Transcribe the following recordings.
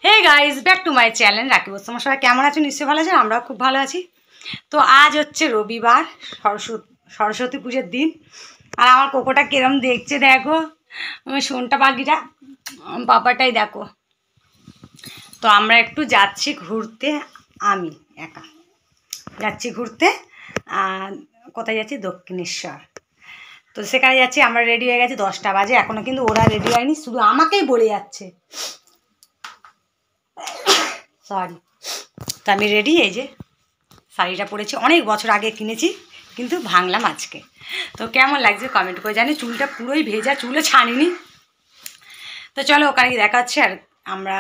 Hey guys back to my channel Rakhi boss. তোমার সবাই কেমন আছো? নিশ্চয়ই ভালো আছেন, আমরাও খুব ভালো আছি। তো আজ হচ্ছে রবিবার, সরস্বতী পুজোর দিন। আর আমার কোকোটা কিরম দেখছে দেখো, সোনটা পাখিটা, বাবাটাই দেখো। তো আমরা একটু যাচ্ছি ঘুরতে, আমি একা যাচ্ছি ঘুরতে। কোথায় যাচ্ছি? দক্ষিণেশ্বর। তো সেখানে যাচ্ছি, আমরা রেডি হয়ে গেছি, 10টা বাজে, এখনও কিন্তু ওরা রেডি হয়নি, শুধু আমাকেই বলে যাচ্ছে সরি। তো আমি রেডি, এই যে শাড়িটা পরেছি, অনেক বছর আগে কিনেছি কিন্তু ভাঙলাম আজকে। তো কেমন লাগছে কমেন্ট করে জানি। চুলটা পুরোই ভেজা, চুলে ছানিনি। তো চলো ওখানে গিয়ে দেখা হচ্ছে। আর আমরা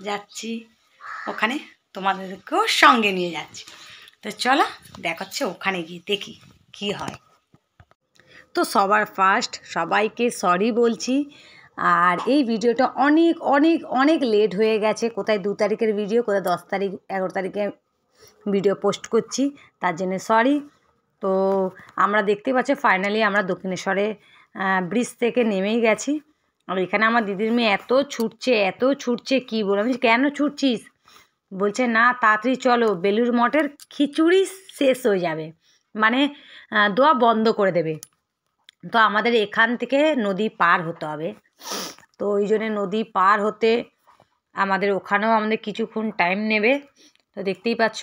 যাচ্ছি ওখানে, তোমাদেরকেও সঙ্গে নিয়ে যাচ্ছি। তো চলো দেখা হচ্ছে ওখানে গিয়ে, দেখি কি হয়। তো সবার ফার্স্ট সবাইকে সরি বলছি। আর এই ভিডিওটা অনেক অনেক অনেক লেট হয়ে গেছে, কোথায় 2 তারিখের ভিডিও, কোথায় 10 তারিখ 11 তারিখে ভিডিও পোস্ট করছি, তার জন্য সরি। তো আমরা দেখতে পাচ্ছি ফাইনালি আমরা দক্ষিণেশ্বরে ব্রিজ থেকে নেমেই গেছি। আর এখানে আমার দিদির মেয়ে এত ছুটছে কী বলবো। আমি কেন ছুটছিস? বলছে না তাড়াতাড়ি চলো, বেলুড় মঠের খিচুড়ি শেষ হয়ে যাবে, মানে দোয়া বন্ধ করে দেবে। তো আমাদের এখান থেকে নদী পার হতে হবে। তো ওই জন্যে নদী পার হতে আমাদের ওখানেও আমাদের কিছুক্ষণ টাইম নেবে। তো দেখতেই পাচ্ছ।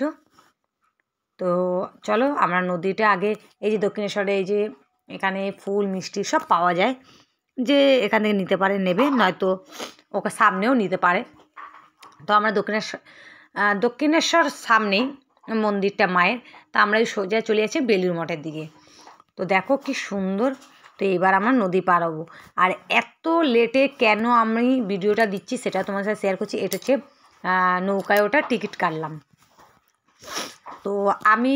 তো চলো আমরা নদীটা আগে, এই যে দক্ষিণেশ্বরে এই যে এখানে ফুল মিষ্টি সব পাওয়া যায়, যে এখান থেকে নিতে পারে নেবে, নয়তো ওকে সামনেও নিতে পারে। তো আমরা দক্ষিণেশ্বর সামনেই মন্দিরটা মায়ের। তা আমরা এই সোজা চলে যাচ্ছি বেলুড় মঠের দিকে। তো দেখো কি সুন্দর। তো এবার আমরা নদী পার হবো। আর এত লেটে কেন আমি ভিডিওটা দিচ্ছি সেটা তোমার সাথে শেয়ার করছি। এটা হচ্ছে নৌকায় ওটা টিকিট কাটলাম। তো আমি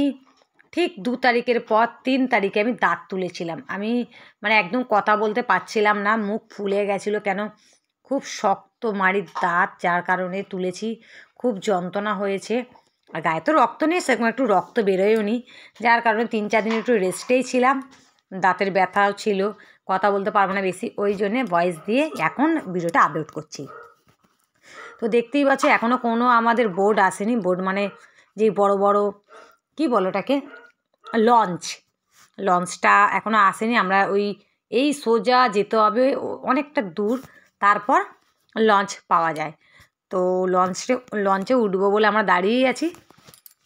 ঠিক 2 তারিখের পর 3 তারিখে আমি দাঁত তুলেছিলাম। আমি মানে একদম কথা বলতে পারছিলাম না, মুখ ফুলে গেছিলো, কেন খুব শক্ত মাড়ির দাঁত, যার কারণে তুলেছি। খুব যন্ত্রণা হয়েছে। আর গায়ে তো রক্ত নেই, সেরকম একটু রক্ত বেরোয়ও নি, যার কারণে 3-4 দিন একটু রেস্টেই ছিলাম। দাঁতের ব্যথাও ছিল, কথা বলতে পারবো না বেশি, ওই জন্যে ভয়েস দিয়ে এখন ভিডিওটা আপলোড করছি। তো দেখতেই পাচ্ছ এখনও কোনো আমাদের বোর্ড আসেনি। বোর্ড মানে যে বড় বড় কি বলো ওটাকে, লঞ্চটা এখনও আসেনি। আমরা এই সোজা যেতে হবে অনেকটা দূর, তারপর লঞ্চ পাওয়া যায়। তো লঞ্চে উঠবো বলে আমরা দাঁড়িয়েই আছি।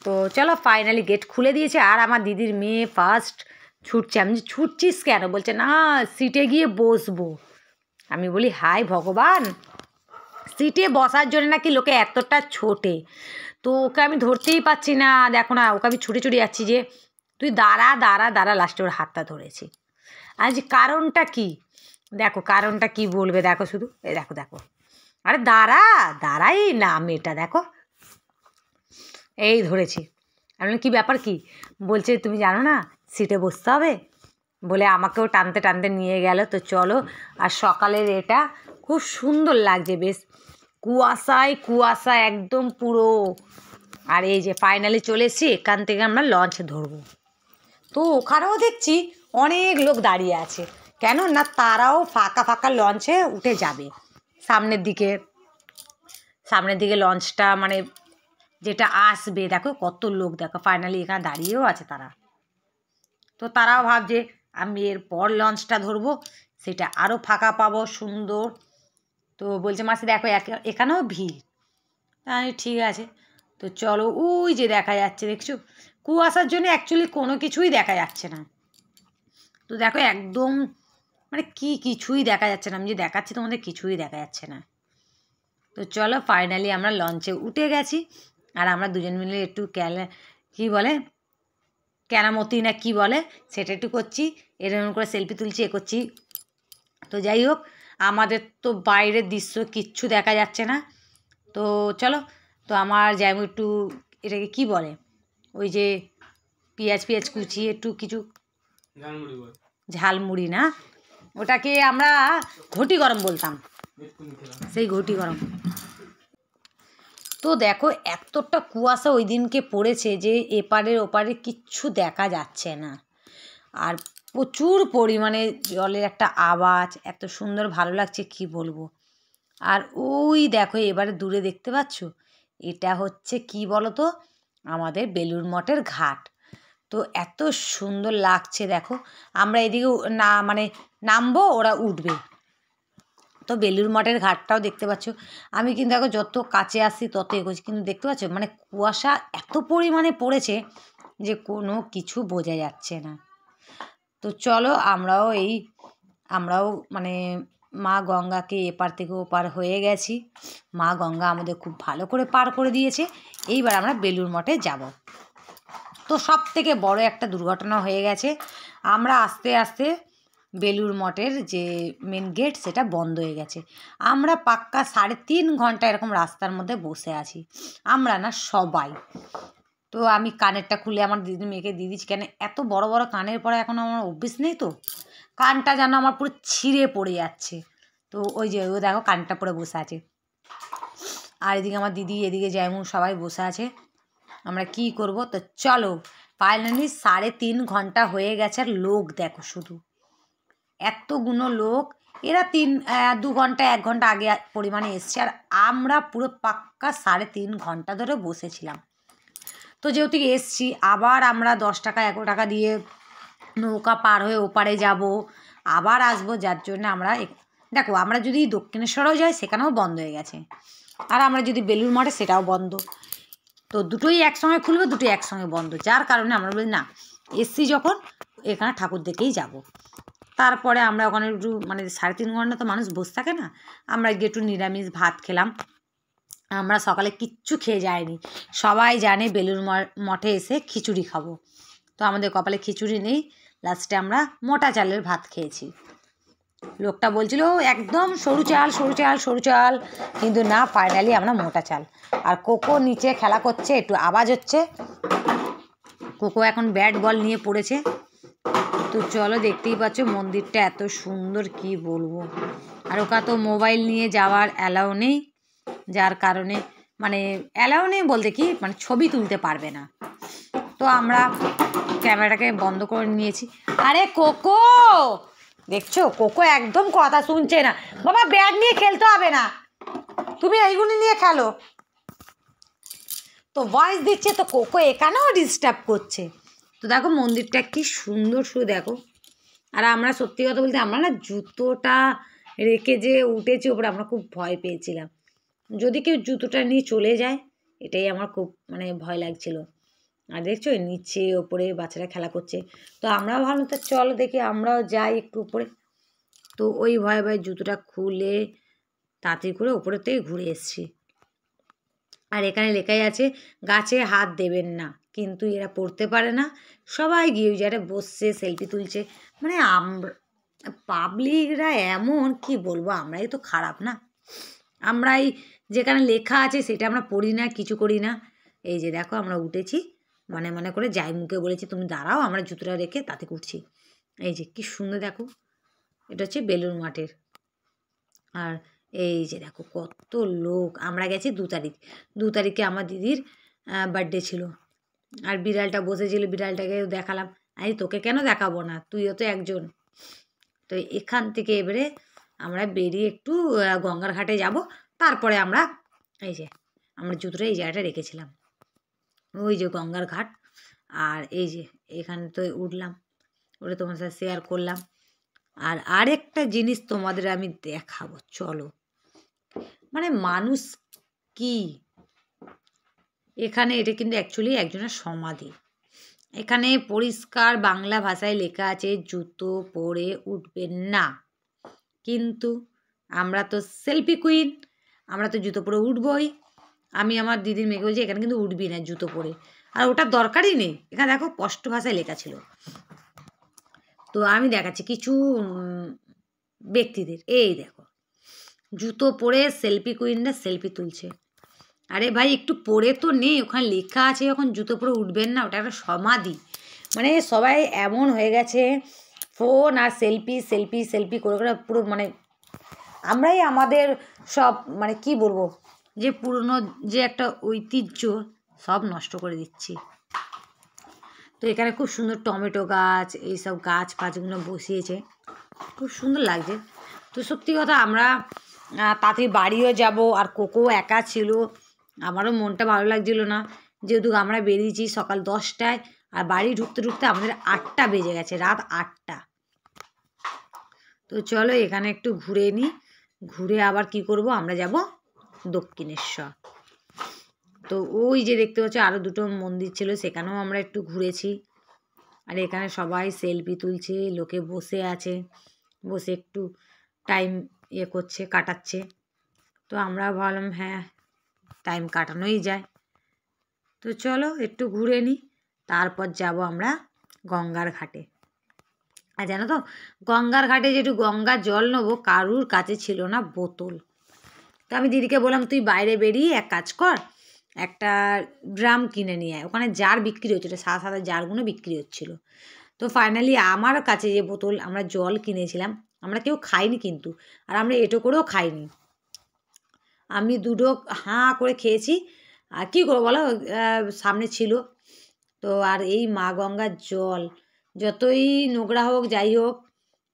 তো চলো ফাইনালি গেট খুলে দিয়েছে। আর আমার দিদির মেয়ে ফার্স্ট ছুটছে। আমি ছুটছিস কেন? বলছে না সিটে গিয়ে বসবো। আমি বলি হাই ভগবান, সিটে বসার জন্য নাকি লোকে এতটা ছোটে। তো ওকে আমি ধরতেই পারছি না, দেখো না ওকে আমি ছুটে ছুটে যাচ্ছি যে তুই দাঁড়া দাঁড়া দাঁড়া, লাস্টে ওর হাতটা ধরেছি। আজ কারণটা কি দেখো, কারণটা কি বলবে দেখো, শুধু এই দেখো দেখো, আরে দাঁড়াই না মেয়েটা দেখো, এই ধরেছি। আমি বললাম কী ব্যাপার কি? বলছে তুমি জানো না সিটে বসতে হবে, বলে আমাকেও টানতে টানতে নিয়ে গেল। তো চলো। আর সকালের এটা খুব সুন্দর লাগছে, বেশ কুয়াশা একদম পুরো। আর এই যে ফাইনালি চলে এসেছি, এখান থেকে আমরা লঞ্চ ধরবো। তো ওখানেও দেখছি অনেক লোক দাঁড়িয়ে আছে, কেন না তারাও ফাঁকা ফাঁকা লঞ্চে উঠে যাবে সামনের দিকে লঞ্চটা মানে যেটা আসবে। দেখো কত লোক, দেখো ফাইনালি এখানে দাঁড়িয়েও আছে তারা। তো তারাও ভাবছে আমি এরপর লঞ্চটা ধরবো, সেটা আরও ফাঁকা পাবো সুন্দর। তো বলছে মাসি দেখো এখানেও ভিড়। তাই ঠিক আছে। তো চলো, ওই যে দেখা যাচ্ছে দেখছো, কুয়াশার জন্য অ্যাকচুয়ালি কোনো কিছুই দেখা যাচ্ছে না। তো দেখো একদম মানে কিছুই দেখা যাচ্ছে না। আমি যে দেখাচ্ছি তোমাদের কিছুই দেখা যাচ্ছে না। তো চলো ফাইনালি আমরা লঞ্চে উঠে গেছি। আর আমরা দুজন মিলে একটু কী বলে কেরামতি না কি বলে সেটা একটু করছি, এরকম করে সেলফি তুলছি, করছি। তো যাই হোক, আমাদের তো বাইরের দৃশ্য কিচ্ছু দেখা যাচ্ছে না। তো চলো। তো আমার যেমন একটু এটাকে কি বলে, ওই যে পেঁয়াজ কুচিয়ে একটু কিছু ঝালমুড়ি না, ওটাকে আমরা ঘটি গরম বলতাম, সেই ঘটি গরম। তো দেখো এতটা কুয়াশা ওই দিনকে পড়েছে যে এপারের ওপারে কিচ্ছু দেখা যাচ্ছে না। আর প্রচুর পরিমাণে জলের একটা আওয়াজ, এত সুন্দর ভালো লাগছে কি বলবো। আর ওই দেখো এবারে দূরে দেখতে পাচ্ছ, এটা হচ্ছে কি বলো তো, আমাদের বেলুড় মঠের ঘাট। তো এত সুন্দর লাগছে দেখো, আমরা এদিকে না মানে নামবো, ওরা উঠবে। তো বেলুড় মঠের ঘাটটাও দেখতে পাচ্ছ। আমি কিন্তু দেখো যত কাছে আসছি তত এগোচ্ছি, কিন্তু দেখতে পাচ্ছ মানে কুয়াশা এত পরিমাণে পড়েছে যে কোনো কিছু বোঝা যাচ্ছে না। তো চলো আমরাও মানে মা গঙ্গাকে এপার থেকে ওপার হয়ে গেছি। মা গঙ্গা আমাদের খুব ভালো করে পার করে দিয়েছে। এইবার আমরা বেলুড় মঠে যাব। তো সব থেকে বড় একটা দুর্ঘটনা হয়ে গেছে। আমরা আস্তে আস্তে বেলুড় মঠের যে মেন গেট সেটা বন্ধ হয়ে গেছে। আমরা পাক্কা 3.5 ঘন্টা এরকম রাস্তার মধ্যে বসে আছি, আমরা না সবাই। তো আমি কানেরটা খুলে আমার দিদি মেয়েকে দিয়ে দিচ্ছি, কেন এত বড় বড় কানের পরে এখন আমার অভ্যেস নেই, তো কানটা যেন আমার পুরো ছিঁড়ে পড়ে যাচ্ছে। তো ওই যে ও দেখো কানটা পরে বসে আছে, আর এদিকে আমার দিদি, এদিকে যেমন সবাই বসে আছে। আমরা কি করব? তো চলো ফাইনালি 3.5 ঘন্টা হয়ে গেছে, আর লোক দেখো শুধু এতগুলো লোক। এরা 2 ঘন্টা 1 ঘন্টা আগে পরিমাণে এসছে, আর আমরা পুরো পাক্কা 3.5 ঘন্টা ধরে বসেছিলাম। তো যেহেতু এসছি, আবার আমরা 10 টাকা 11 টাকা দিয়ে নৌকা পার হয়ে ওপারে যাব, আবার আসবো, যার জন্য আমরা দেখো আমরা যদি দক্ষিণেশ্বরেও যাই সেখানেও বন্ধ হয়ে গেছে, আর আমরা যদি বেলুড় মঠে সেটাও বন্ধ। তো দুটোই একসঙ্গে খুলবে, দুটোই একসঙ্গে বন্ধ, যার কারণে আমরা বলি না, এসছি যখন এখানে ঠাকুর দেখেই যাব। তারপরে আমরা ওখানে একটু মানে 3.5 ঘন্টা তো মানুষ বসে থাকে না, আমরা গিয়ে একটু নিরামিষ ভাত খেলাম। আমরা সকালে কিচ্ছু খেয়ে যাইনি, সবাই জানে বেলুড় মঠে এসে খিচুড়ি খাবো। তো আমাদের কপালে খিচুড়ি নেই, লাস্টে আমরা মোটা চালের ভাত খেয়েছি। লোকটা বলছিল একদম সরু চাল সরু চাল সরু চাল, কিন্তু না, ফাইনালি আমরা মোটা চাল। আর কোকো নিচে খেলা করছে, একটু আওয়াজ হচ্ছে, কোকো এখন ব্যাট বল নিয়ে পড়েছে। তো চলো দেখতেই পাচ্ছ মন্দিরটা এত সুন্দর, কি বলবো। আর ওকা তো মোবাইল নিয়ে যাওয়ার অ্যালাউ নেই, যার কারণে মানে অ্যালাউ নেই বলতে কি মানে ছবি তুলতে পারবে না। তো আমরা ক্যামেরাটাকে বন্ধ করে নিয়েছি। আরে কোকো, দেখছো কোকো একদম কথা শুনছে না। বাবা ব্যাট নিয়ে খেলতে হবে না, তুমি এইগুলি নিয়ে খেলো। তো ভয়েস দিচ্ছে, তো কোকো এখানেও ডিস্টার্ব করছে। তো দেখো মন্দিরটা কি সুন্দর, শুধু দেখো। আর আমরা সত্যি কথা বলতে আমরা না জুতোটা রেখে যে উঠেছি ওপরে, আমরা খুব ভয় পেয়েছিলাম, যদি কেউ জুতোটা নিয়ে চলে যায়, এটাই আমার খুব মানে ভয় লাগছিল। আর দেখছো নিচে ওপরে বাচ্চারা খেলা করছে, তো আমরাও ভাবলাম তো চলো দেখি আমরাও যাই একটু উপরে। তো ওই ভয়ে ভয়ে জুতোটা খুলে তাড়াতাড়ি করে ওপরের থেকে ঘুরে এসেছি। আর এখানে লেখাই আছে গাছে হাত দেবেন না, কিন্তু এরা পড়তে পারে না, সবাই গিয়ে ওই জায়গায় বসছে, সেলফি তুলছে। মানে আমরা পাবলিকরা এমন, কি বলবো, আমরাই তো খারাপ না। আমরাই যেখানে লেখা আছে সেটা আমরা পড়ি না, কিছু করি না। এই যে দেখো আমরা উঠেছি, মনে মনে করে যাই মুখে বলেছি তুমি দাঁড়াও, আমরা জুতোটা রেখে তাতে উঠছি। এই যে কি সুন্দর দেখো, এটা হচ্ছে বেলুড় মঠের। আর এই যে দেখো কত লোক। আমরা গেছি 2 তারিখ, 2 তারিখে আমার দিদির বার্থডে ছিল, আর বিড়ালটা বসেছিল, বিড়ালটাকে দেখালাম। আরে তোকে কেন দেখাবো না, তুইও তো একজন। তো এখান থেকে এবারে আমরা বেরিয়ে একটু গঙ্গার ঘাটে যাব, তারপরে আমরা এই যে আমরা জুতোটা এই জায়গাটা রেখেছিলাম, ওই যে গঙ্গার ঘাট। আর এই যে এখানে তো উঠলাম, ওটা তোমার সাথে শেয়ার করলাম। আর আরেকটা জিনিস তোমাদের আমি দেখাবো, চলো। মানে মানুষ কি, এখানে এটা কিন্তু অ্যাকচুয়ালি একজনের সমাধি। এখানে পরিষ্কার বাংলা ভাষায় লেখা আছে জুতো পরে উঠবেন না, কিন্তু আমরা তো সেলফি কুইন, আমরা তো জুতো পরে উঠবই। আমি আমার দিদির মেয়েকে বলছি এখানে কিন্তু উঠবি না জুতো পরে, আর ওটার দরকারই নেই। এখানে দেখো স্পষ্ট ভাষায় লেখা ছিল। তো আমি দেখাচ্ছি কিছু ব্যক্তিদের, এই দেখো জুতো পরে সেলফি কুইনরা সেলফি তুলছে। আরে ভাই একটু পরে তো নেই, ওখানে লেখা আছে যখন জুতো পরে উঠবেন না, ওটা একটা সমাধি। মানে সবাই এমন হয়ে গেছে, ফোন আর সেলফি সেলফি সেলফি করে করে পুরো মানে আমরাই আমাদের সব মানে কি বলবো, যে পুরনো যে একটা ঐতিহ্য সব নষ্ট করে দিচ্ছি। তো এখানে খুব সুন্দর টমেটো গাছ, এইসব গাছ ফাছগুলো বসিয়েছে, খুব সুন্দর লাগছে। তো সত্যি কথা আমরা তাড়াতাড়ি বাড়িও যাব। আর কোকো একা ছিল, আমারও মনটা ভালো লাগছিল না, যেহেতু আমরা বেরিয়েছি সকাল 10টায় আর বাড়ি ঢুকতে ঢুকতে আমাদের 8টা বেজে গেছে, রাত 8টা। তো চলো এখানে একটু ঘুরে নিই, ঘুরে আবার কি করব, আমরা যাব দক্ষিণেশ্বর। তো ওই যে দেখতে পাচ্ছ আরও দুটো মন্দির ছিল, সেখানেও আমরা একটু ঘুরেছি। আর এখানে সবাই সেলফি তুলছে, লোকে বসে আছে, বসে একটু টাইম করছে, কাটাচ্ছে। তো আমরা ভাবলাম হ্যাঁ টাইম কাটানোই যায়। তো চলো একটু ঘুরে নিই, তারপর যাব আমরা গঙ্গার ঘাটে। আর জানো তো গঙ্গার ঘাটে যেটু গঙ্গার জল নেবো, কারুর কাছে ছিল না বোতল। তো আমি দিদিকে বললাম তুই বাইরে বেরিয়ে এক কাজ কর, একটা ড্রাম কিনে নিয়ে আয়, ওখানে জার বিক্রি হচ্ছিলো, সাদা সাদা জারগুলো বিক্রি হচ্ছিলো। তো ফাইনালি আমার কাছে যে বোতল, আমরা জল কিনেছিলাম, আমরা কেউ খাইনি কিন্তু, আর আমরা এটো করেও খাইনি, আমি দুটো হাঁ করে খেয়েছি। আর কী করবো বলো, সামনে ছিল তো। আর এই মা গঙ্গার জল যতই নোংরা হোক যাই হোক,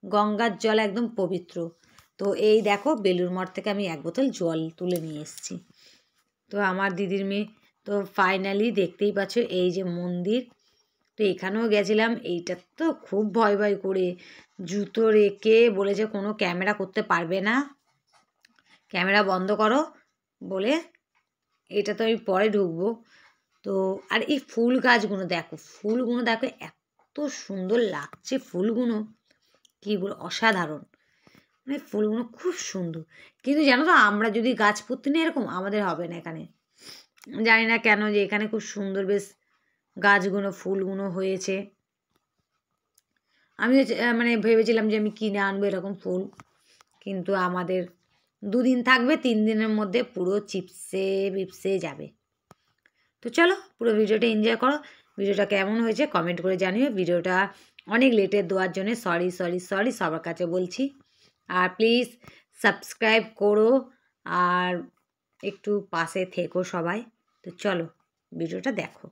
গঙ্গার জল একদম পবিত্র। তো এই দেখো বেলুড় মঠ থেকে আমি এক বোতল জল তুলে নিয়ে এসেছি। তো আমার দিদির মেয়ে, তো ফাইনালি দেখতেই পাচ্ছ এই যে মন্দির। তো এখানেও গেছিলাম, এইটা তো খুব ভয় ভয় করে জুতো রেখে বলেছে কোনো ক্যামেরা করতে পারবে না, ক্যামেরা বন্ধ করো বলে, এটা তো আমি পরে ঢুকবো। তো আর এই ফুল গাছগুলো দেখো, ফুলগুলো দেখো এত সুন্দর লাগছে, ফুলগুলো কী বল, অসাধারণ, মানে ফুলগুলো খুব সুন্দর। কিন্তু জানো তো আমরা যদি গাছ পুঁততে নিই এরকম, আমাদের হবে না এখানে, জানি না কেন, যে এখানে খুব সুন্দর বেশ গাছগুলো ফুলগুলো হয়েছে। আমি মানে ভেবেছিলাম যে আমি কিনে আনবো এরকম ফুল, কিন্তু আমাদের 2 দিন থাকবে, 3 দিনের মধ্যে পুরো চিপসে বিপসে যাবে। তো চলো পুরো ভিডিওটা এনজয় করো। ভিডিওটা কেমন হয়েছে কমেন্ট করে জানিও। ভিডিওটা অনেক লেটে দেওয়ার জন্য সরি সরি সরি সবার কাছে বলছি। আর প্লিজ সাবস্ক্রাইব করো আর একটু পাশে থেকো সবাই। তো চলো ভিডিওটা দেখো।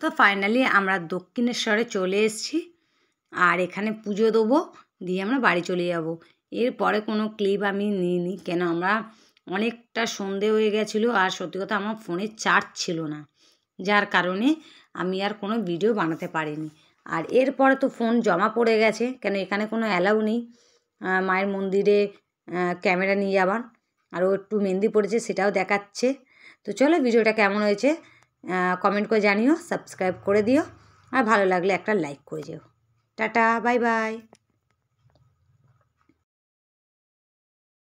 তো ফাইনালি আমরা দক্ষিণেশ্বরে চলে এসেছি, আর এখানে পুজো দেবো, দিয়ে আমরা বাড়ি চলে যাব। এরপরে কোনো ক্লিপ আমি নিইনি, কেন আমরা অনেকটা সন্ধে হয়ে গেছিলো, আর সত্যি কথা আমার ফোনে চার্জ ছিল না, যার কারণে আমি আর কোনো ভিডিও বানাতে পারিনি। আর এরপরে তো ফোন জমা পড়ে গেছে, কেন এখানে কোনো অ্যালাউ নেই মায়ের মন্দিরে ক্যামেরা নিয়ে যাবার। আর ও একটু মেহেন্দি পড়েছে সেটাও দেখাচ্ছে। তো চলো ভিডিওটা কেমন হয়েছে কমেন্ট করে জানিও, সাবস্ক্রাইব করে দিও, আর ভালো লাগলে একটা লাইক করে যেও। Tata, bye bye.